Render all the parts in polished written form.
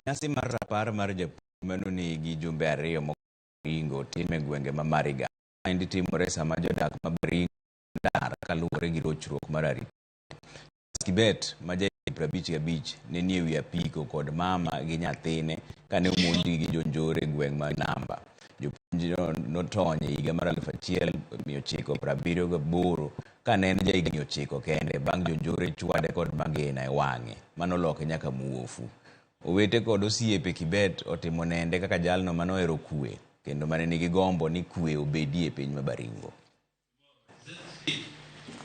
Nyasi mar rapar mar japuonj ni gi jumbe ariyo moringo time gwenge ma Mariga. Endi timore sama jodak ma Baringo dar kaluwore gi rochruok mar ariyo. Kibet ma ja55 ne nie wi apiko kod mama gi nyathine kane omonji gi jonjore gweng ma Namba. Jopuonj notony higa mar 1978 kane en ja higni 9 kende bang' jonjore chwade kod magina e wang'e manoloke nyaka muofu. Owete kod osiepe Kibet otimo nende kaka jalno manohero kwe kendo mane nigi gombo ni kwe obedie e piny ma Baringo.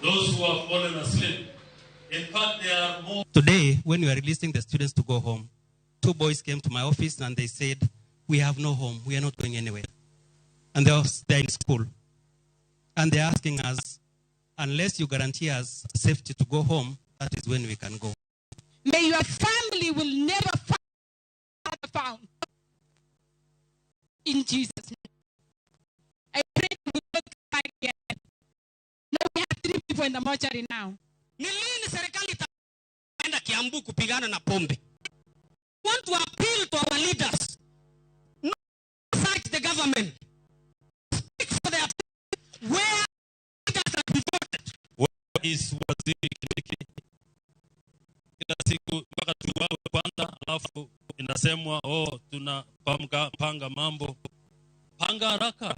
Those who have fallen asleep. In fact, there are more. Today, when we were releasing the students to go home, 2 boys came to my office and they said, "We have no home. We are not going anywhere." And they're in school. And they're asking us, unless you guarantee us safety to go home, that is when we can go. May your family will never found. In Jesus' name. I pray we will not come again. No, we have 3 people in the mortuary now. Ni lini serikali itaenda Kiambu kupigana na pombe? Want to appeal to our leaders. Not fight the government. Speak for their people. Where leaders are devoted. Where is waziri Kindiki? Kila siku mpaka tuwawe kwanza, alafu inasemwa tuna panga mambo. Panga haraka.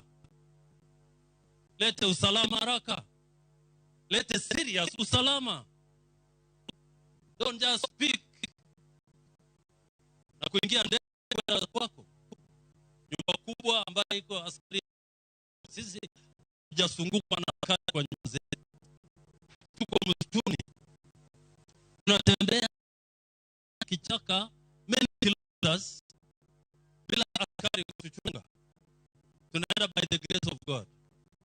Lete usalama haraka. Lete serious usalama. Don't just speak. Na kuingia ndani kwako. Nyumba kubwa ambayo iko askari. Sisi tujasungukwa na askari kwa nyumba zetu. Tuko msituni. Tunatembea kichaka many kilometers bila askari kutuchunga. Tunaenda by the grace of God.